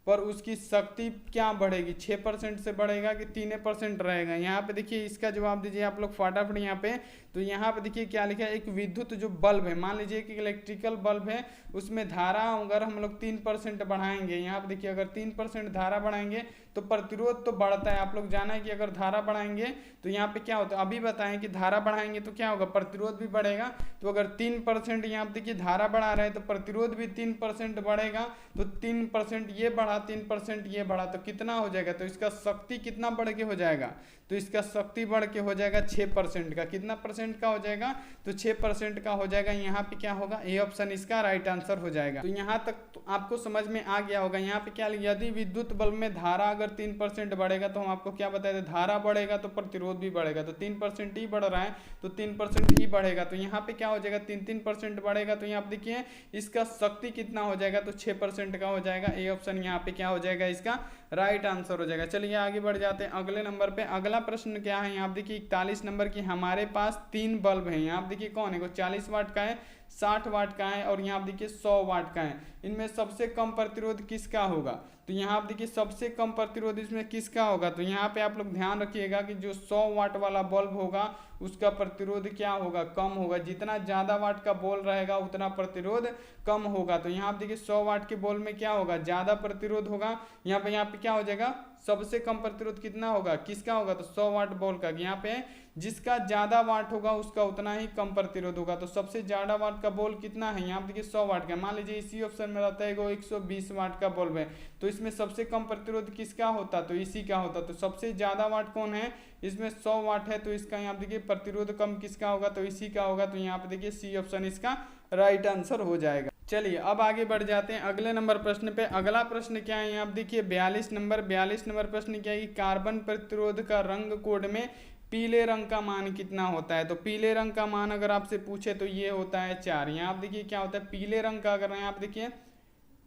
पर उसकी शक्ति क्या बढ़ेगी, 6% से बढ़ेगा कि 3% रहेगा। यहाँ पे देखिए इसका जवाब दीजिए आप लोग फटाफट यहाँ पे। तो यहाँ पे देखिए क्या लिखा है, एक विद्युत जो बल्ब है, मान लीजिए कि इलेक्ट्रिकल बल्ब है, उसमें धारा अगर हम लोग 3% बढ़ाएंगे, यहाँ पे देखिए अगर 3% धारा बढ़ाएंगे तो प्रतिरोध तो बढ़ता है। आप लोग जाना है कि अगर धारा बढ़ाएंगे तो यहाँ पे क्या होता है, अभी बताएं कि धारा बढ़ाएंगे तो क्या होगा, प्रतिरोध भी बढ़ेगा। तो अगर 3% यहाँ पे देखिए धारा बढ़ा रहे हैं तो प्रतिरोध भी 3% बढ़ेगा। तो 3% ये बढ़ा, 3% ये बढ़ा, तो कितना हो जाएगा, तो इसका शक्ति कितना बढ़ के हो जाएगा, तो इसका शक्ति बढ़ के हो जाएगा 6% का। कितना परसेंट का हो जाएगा, तो 6% का हो जाएगा। यहाँ पे क्या होगा, ए ऑप्शन इसका राइट आंसर हो जाएगा। तो यहाँ तक तो आपको समझ में आ गया होगा। यहाँ पे क्या, यदि विद्युत बल्ब में धारा अगर 3% बढ़ेगा तो हम आपको क्या बताए थे, धारा बढ़ेगा तो प्रतिरोध भी बढ़ेगा। तो 3% ही बढ़ रहा है तो 3% ही बढ़ेगा। तो यहाँ पे क्या हो जाएगा, 3% बढ़ेगा। तो यहाँ पे देखिए इसका शक्ति कितना हो जाएगा, तो 6% का हो जाएगा। ए ऑप्शन यहाँ पे क्या हो जाएगा, इसका राइट आंसर हो जाएगा। चलिए आगे बढ़ जाते हैं अगले नंबर पे। अगला प्रश्न क्या है, यहाँ देखिए 41 नंबर की, हमारे पास 3 बल्ब हैं। यहाँ देखिए कौन है, 40 वाट का है, 60 वाट का है और यहाँ देखिए 100 वाट का है। इनमें सबसे कम प्रतिरोध किसका होगा, तो यहाँ देखिए सबसे कम प्रतिरोध इसमें किसका होगा। तो यहाँ पे आप लोग ध्यान रखिएगा कि जो 100 वाट वाला बल्ब होगा उसका प्रतिरोध क्या होगा, कम होगा। जितना ज़्यादा वाट का बल्ब रहेगा उतना प्रतिरोध कम होगा। तो यहाँ देखिए 100 वाट के बल्ब में क्या होगा, ज़्यादा प्रतिरोध होगा। यहाँ पे क्या हो जाएगा, सबसे कम प्रतिरोध कितना होगा, किसका होगा, तो 100 वाट बल्ब का। यहाँ पे जिसका ज़्यादा वाट होगा उसका उतना ही कम प्रतिरोध होगा। तो सबसे ज़्यादा वाट का बल्ब कितना है, यहाँ देखिए 100 वाट का। मान लीजिए इसी ऑप्शन में रहता है 120 वाट का बल्ब है, तो इसमें सबसे कम प्रतिरोध किसका होता, तो इसी का होता। तो सबसे ज़्यादा वाट कौन है, इसमें 100 वाट है, तो इसका यहाँ देखिए प्रतिरोध कम किसका होगा, तो इसी का होगा। तो यहाँ पे देखिए सी ऑप्शन इसका राइट आंसर हो जाएगा। चलिए अब आगे बढ़ जाते हैं अगले नंबर प्रश्न पे। अगला प्रश्न क्या है, यहाँ देखिए 42 नंबर प्रश्न क्या है कि कार्बन प्रतिरोध का रंग कोड में पीले रंग का मान कितना होता है। तो पीले रंग का मान अगर आपसे पूछे तो ये होता है 4। यहाँ आप देखिए क्या होता है, पीले रंग का अगर आप देखिए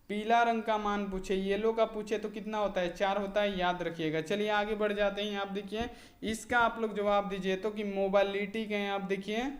पीला रंग का मान पूछे, येलो का पूछे तो कितना होता है, 4 होता है, याद रखिएगा। चलिए आगे बढ़ जाते हैं। आप देखिए इसका आप लोग जवाब दीजिए तो कि मोबिलिटी के, आप देखिए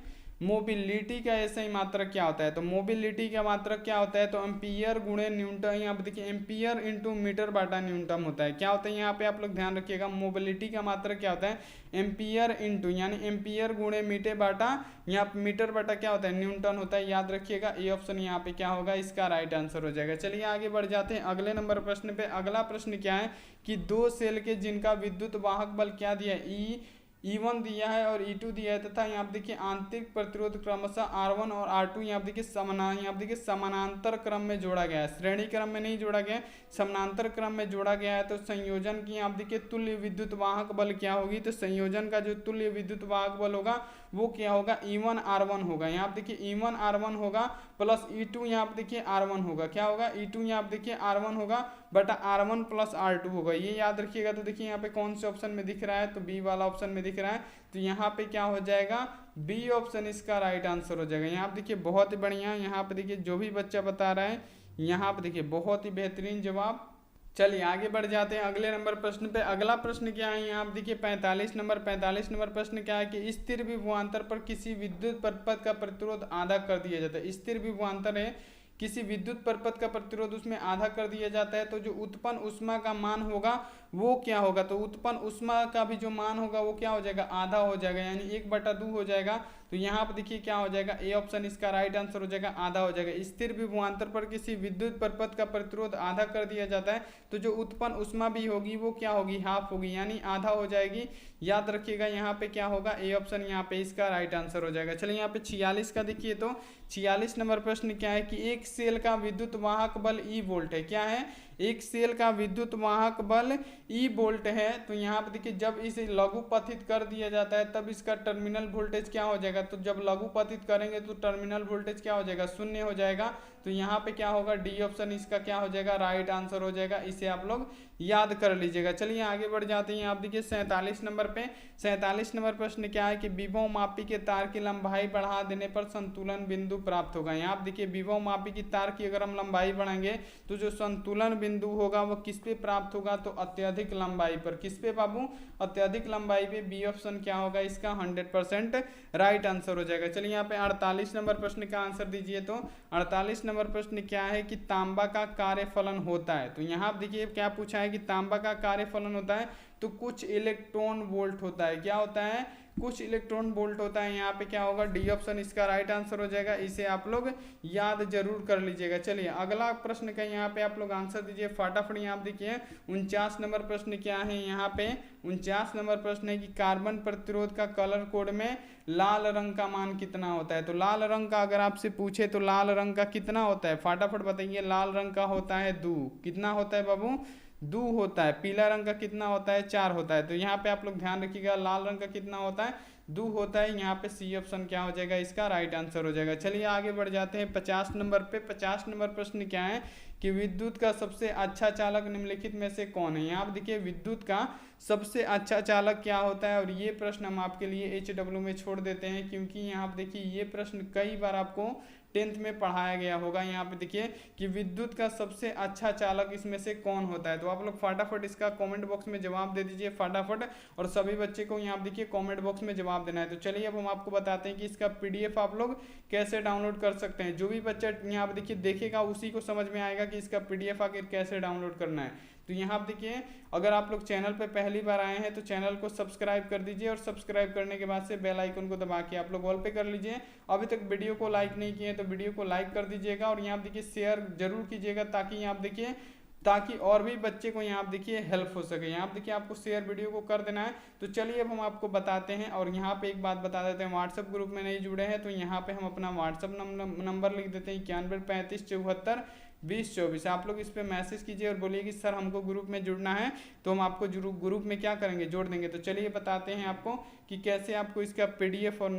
मोबिलिटी का ऐसा ही मात्रक क्या होता है, तो मोबिलिटी का मात्रक क्या होता है, तो एम्पियर गुणे न्यूटन। यहाँ पे देखिए एम्पियर इंटू मीटर बाटा न्यूटन होता है। क्या होता है यहाँ पे आप लोग ध्यान रखिएगा, मोबिलिटी का मात्रक क्या होता है, एम्पियर इंटू यानी एम्पियर गुणे मीटर बाटा, यहाँ मीटर बाटा क्या होता है, न्यूटन होता है, याद रखिएगा। ए ऑप्शन यहाँ पे क्या होगा, इसका राइट आंसर हो जाएगा। चलिए आगे बढ़ जाते हैं अगले नंबर प्रश्न पे। अगला प्रश्न क्या है कि 2 सेल के जिनका विद्युत वाहक बल क्या दिया है, E1 दिया है और E2 दिया है, तथा यहाँ पे देखिए आंतरिक प्रतिरोध क्रमशः R1 और R2 यहाँ पे देखिए समानांतर क्रम में जोड़ा गया है, श्रेणी क्रम में नहीं जोड़ा गया है, समानांतर क्रम में जोड़ा गया है। तो संयोजन की यहाँ देखिए तुल्य विद्युत वाहक बल क्या होगी, तो संयोजन का जो तुल्य विद्युत वाहक बल होगा वो क्या होगा, E1 R1 होगा। यहाँ पे देखिए E1 R1 होगा प्लस E2 यहाँ पे देखिए R1 होगा। क्या होगा, E2 यहाँ पे देखिए R1 होगा बटा R1 प्लस R2 होगा, ये याद रखिएगा। तो देखिए यहाँ पे कौन से ऑप्शन में दिख रहा है, तो बी वाला ऑप्शन में दिख रहा है। तो यहाँ पे क्या हो जाएगा, बी ऑप्शन इसका राइट आंसर हो जाएगा। यहाँ पे देखिए बहुत ही बढ़िया, यहाँ पे देखिए जो भी बच्चा बता रहा है यहाँ पे देखिए बहुत ही बेहतरीन जवाब। चलिए आगे बढ़ जाते हैं अगले नंबर प्रश्न पे। अगला प्रश्न क्या है, यहाँ पे देखिए 45 नंबर प्रश्न क्या है कि स्थिर विभवांतर पर किसी विद्युत परिपथ का प्रतिरोध आधा कर दिया जाता है। स्थिर विभवांतर है, किसी विद्युत परिपथ का प्रतिरोध उसमें आधा कर दिया जाता है, तो जो उत्पन्न ऊष्मा का मान होगा वो क्या होगा, तो उत्पन्न ऊष्मा का भी जो मान होगा वो क्या हो जाएगा, आधा हो जाएगा, यानी 1/2 हो जाएगा। तो यहाँ पर देखिए क्या हो जाएगा, ए ऑप्शन इसका राइट आंसर हो जाएगा, आधा हो जाएगा। स्थिर विभवांतर पर किसी विद्युत परिपथ का प्रतिरोध आधा कर दिया जाता है, तो जो उत्पन्न ऊष्मा भी होगी वो क्या होगी, हाफ होगी, यानी आधा हो जाएगी। याद रखिएगा यहाँ पे क्या होगा, ए ऑप्शन यहाँ पे इसका राइट आंसर हो जाएगा। चलिए यहाँ पे 46 का देखिए, तो 46 नंबर प्रश्न क्या है कि एक सेल का विद्युत वाहक बल ई वोल्ट है। क्या है, एक सेल का विद्युत वाहक बल ई वोल्ट है। तो यहाँ पे देखिए जब इसे लघुपथित कर दिया जाता है तब इसका टर्मिनल वोल्टेज क्या हो जाएगा, तो जब लघुपथित करेंगे तो टर्मिनल वोल्टेज क्या हो जाएगा, 0 हो जाएगा। तो यहाँ पे क्या होगा, डी ऑप्शन इसका क्या हो जाएगा, राइट आंसर हो जाएगा। इसे आप लोग याद कर लीजिएगा। चलिए आगे बढ़ जाते हैं। आप देखिए 47 नंबर पे, 47 नंबर प्रश्न क्या है कि विभव मापी के तार की लंबाई बढ़ा देने पर संतुलन बिंदु प्राप्त होगा। यहाँ आप देखिए विभव मापी की तार की अगर हम लंबाई बढ़ाएंगे तो जो संतुलन बिंदु होगा वो किस पे प्राप्त होगा, तो अत्यधिक लंबाई पर। किस पे बाबू, अत्यधिक लंबाई पे। बी ऑप्शन क्या होगा इसका 100% राइट आंसर हो जाएगा। चलिए यहाँ पे 48 नंबर प्रश्न का आंसर दीजिए। तो 48 नंबर प्रश्न क्या है कि तांबा का कार्यफलन होता है। तो यहाँ आप देखिए क्या पूछा है कि तांबा का कार्यफलन होता है, तो कुछ इलेक्ट्रॉन वोल्ट होता है। क्या होता है, कुछ इलेक्ट्रॉन वोल्ट होता है। यहाँ पे क्या होगा, डी ऑप्शन इसका राइट आंसर हो जाएगा। इसे आप लोग याद जरूर कर लीजिएगा। चलिए अगला प्रश्न का यहाँ पे आप लोग आंसर दीजिए फटाफट। यहाँ देखिए 49 नंबर प्रश्न क्या है, यहाँ पे 49 नंबर प्रश्न है कि कार्बन प्रतिरोध का कलर कोड में लाल रंग का मान कितना होता है। तो लाल रंग का अगर आपसे पूछे तो लाल रंग का कितना होता है, फटाफट बताइए। लाल रंग का होता है 2। कितना होता है बाबू, 2 होता है। पीला रंग का कितना होता है, 4 होता है। तो यहाँ पे आप लोग ध्यान रखिएगा, लाल रंग का कितना होता है, 2 होता है। यहाँ पे सी ऑप्शन क्या हो जाएगा इसका राइट आंसर हो जाएगा। चलिए आगे बढ़ जाते हैं 50 नंबर पे। 50 नंबर प्रश्न क्या है कि विद्युत का सबसे अच्छा चालक निम्नलिखित में से कौन है। यहाँ आप देखिए विद्युत का सबसे अच्छा चालक क्या होता है, और ये प्रश्न हम आपके लिए HW में छोड़ देते हैं, क्योंकि यहाँ आप देखिए ये प्रश्न कई बार आपको 10th में पढ़ाया गया होगा। यहाँ पे देखिए कि विद्युत का सबसे अच्छा चालक इसमें से कौन होता है। तो आप लोग फटाफट इसका कमेंट बॉक्स में जवाब दे दीजिए फटाफट, और सभी बच्चे को यहाँ देखिए कमेंट बॉक्स में जवाब देना है। तो चलिए अब हम आपको बताते हैं कि इसका PDF आप लोग कैसे डाउनलोड कर सकते हैं। जो भी बच्चा यहाँ पे देखिए देखेगा उसी को समझ में आएगा कि इसका PDF आखिर कैसे डाउनलोड करना है। तो यहाँ आप देखिए अगर आप लोग चैनल पे पहली बार आए हैं तो चैनल को सब्सक्राइब कर दीजिए, और सब्सक्राइब करने के बाद से बेल आइकन को दबा के आप लोग ऑल पे कर लीजिए। अभी तक वीडियो को लाइक नहीं किए तो वीडियो को लाइक कर दीजिएगा, और यहाँ देखिए शेयर जरूर कीजिएगा, ताकि यहाँ देखिए ताकि और भी बच्चे को यहाँ देखिए हेल्प हो सके। यहाँ देखिए आपको शेयर वीडियो को कर देना है। तो चलिए अब हम आपको बताते हैं, और यहाँ पे एक बात बता देते हैं, व्हाट्सएप ग्रुप में नहीं जुड़े हैं तो यहाँ पे हम अपना व्हाट्सएप नंबर लिख देते हैं 9135742024। आप लोग इस पर मैसेज कीजिए और बोलिए कि सर हमको ग्रुप में जुड़ना है, तो हम आपको ग्रुप में क्या करेंगे, जोड़ देंगे। तो चलिए बताते हैं आपको कि कैसे आपको इसका PDF और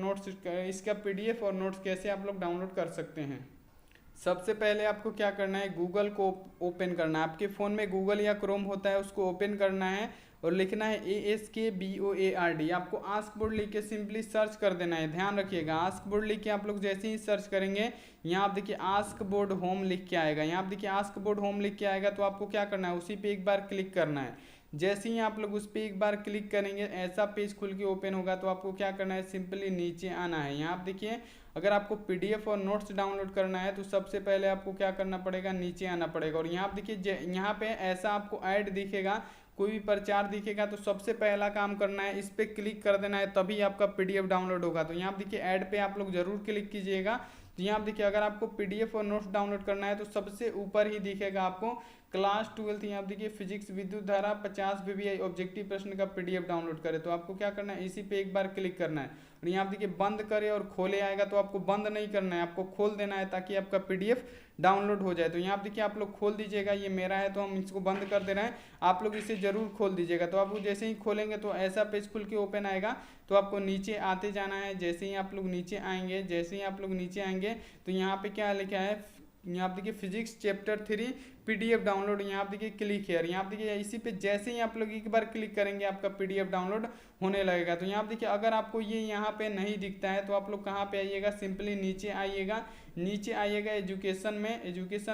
नोट्स कैसे आप लोग डाउनलोड कर सकते हैं। सबसे पहले आपको क्या करना है, गूगल को ओपन करना है। आपके फ़ोन में गूगल या क्रोम होता है, उसको ओपन करना है और लिखना है ASKBOARD। आपको आस्क बोर्ड लिख के सिंपली सर्च कर देना है। ध्यान रखिएगा, आस्क बोर्ड लिख के आप लोग जैसे ही सर्च करेंगे यहाँ आप देखिए आस्क बोर्ड होम लिख के आएगा। यहाँ आप देखिए आस्क बोर्ड होम लिख के आएगा, तो आपको क्या करना है, उसी पे एक बार क्लिक करना है। जैसे ही आप लोग उस पर एक बार क्लिक करेंगे ऐसा पेज खुल के ओपन होगा। तो आपको क्या करना है, सिंपली नीचे आना है। यहाँ आप देखिए अगर आपको PDF और नोट्स डाउनलोड करना है तो सबसे पहले आपको क्या करना पड़ेगा, नीचे आना पड़ेगा। और यहाँ आप देखिए यहाँ पे ऐसा आपको ऐड दिखेगा, कोई भी प्रचार दिखेगा, तो सबसे पहला काम करना है इस पर क्लिक कर देना है, तभी आपका PDF डाउनलोड होगा। तो यहाँ आप देखिए ऐड पे आप लोग जरूर क्लिक कीजिएगा। तो यहाँ आप देखिए अगर आपको PDF और नोट्स डाउनलोड करना है तो सबसे ऊपर ही दिखेगा आपको क्लास 12 यहाँ आप देखिए फिजिक्स विद्युत धारा 50 VVI ऑब्जेक्टिव प्रश्न का PDF डाउनलोड करें। तो आपको क्या करना है, इसी पे एक बार क्लिक करना है, और यहाँ आप देखिए बंद करे और खोले आएगा। तो आपको बंद नहीं करना है, आपको खोल देना है ताकि आपका PDF डाउनलोड हो जाए। तो यहाँ आप देखिए आप लोग खोल दीजिएगा, ये मेरा है तो हम इसको बंद कर दे रहे हैं, आप लोग इसे जरूर खोल दीजिएगा। तो आप जैसे ही खोलेंगे तो ऐसा पेज खुल के ओपन आएगा। तो आपको नीचे आते जाना है। जैसे ही आप लोग नीचे आएंगे तो यहाँ पे क्या लिखा है, यहाँ आप देखिए फिजिक्स चैप्टर 3 PDF डाउनलोड। यहाँ आप देखिए क्लिक हेयर, यहाँ आप देखिए इसी पे जैसे ही आप लोग एक बार क्लिक करेंगे आपका PDF डाउनलोड होने लगेगा। तो यहाँ आप देखिए अगर आपको ये यहाँ पे नहीं दिखता है तो आप लोग कहाँ पे आइएगा, सिंपली नीचे आइएगा एजुकेशन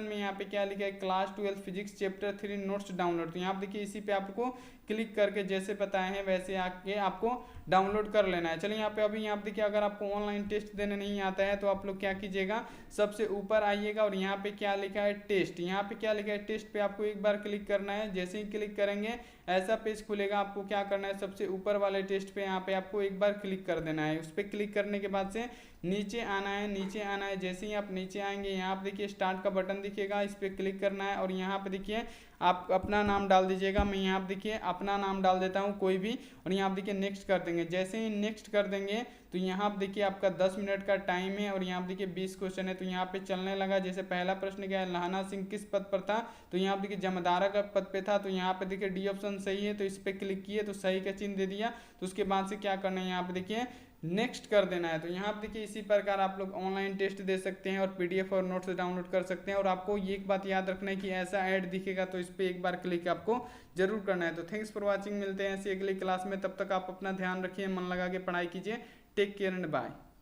में यहाँ पे क्या लिखा है, class 12 physics chapter 3 notes download. तो यहाँ आप देखिए इसी पे आपको क्लिक करके जैसे बताए हैं वैसे आके आपको डाउनलोड कर लेना है। चलिए यहाँ पे अभी यहाँ पे देखिए अगर आपको ऑनलाइन टेस्ट देने नहीं आता है तो आप लोग क्या कीजिएगा, सबसे ऊपर आइएगा और यहाँ पे क्या लिखा है टेस्ट। यहाँ पे क्या लिखा है टेस्ट पे आपको एक बार क्लिक करना है। जैसे ही क्लिक करेंगे ऐसा पेज खुलेगा। आपको क्या करना है, सबसे ऊपर वाले टेस्ट पे यहाँ पे आपको एक बार क्लिक कर देना है। उस पर क्लिक करने के बाद से नीचे आना है। जैसे ही आप नीचे आएंगे यहाँ पे देखिए स्टार्ट का बटन दिखेगा, इस पर क्लिक करना है और यहाँ पे देखिए आप अपना नाम डाल दीजिएगा। मैं यहाँ पे देखिए अपना नाम डाल देता हूँ कोई भी, और यहाँ पे देखिए नेक्स्ट कर देंगे। जैसे ही नेक्स्ट कर देंगे तो यहाँ पे देखिए आपका 10 मिनट का टाइम है और यहाँ पे देखिए 20 क्वेश्चन है। तो यहाँ पे चलने लगा। जैसे पहला प्रश्न क्या है, लहाना सिंह किस पद पर था, तो यहाँ पे देखिए जमदारा का पद पे था। तो यहाँ पे देखिए डी ऑप्शन सही है, तो इस पर क्लिक किए तो सही का चिन्ह दे दिया। तो उसके बाद से क्या करना है, यहाँ पे देखिए नेक्स्ट कर देना है। तो यहाँ पे देखिए इसी प्रकार आप लोग ऑनलाइन टेस्ट दे सकते हैं और PDF और नोट्स डाउनलोड कर सकते हैं। और आपको ये एक बात याद रखना है कि ऐसा ऐड दिखेगा तो इस पर एक बार क्लिक आपको जरूर करना है। तो थैंक्स फॉर वॉचिंग, मिलते हैं ऐसी अगली क्लास में। तब तक आप अपना ध्यान रखिए, मन लगा के पढ़ाई कीजिए। Take care and bye.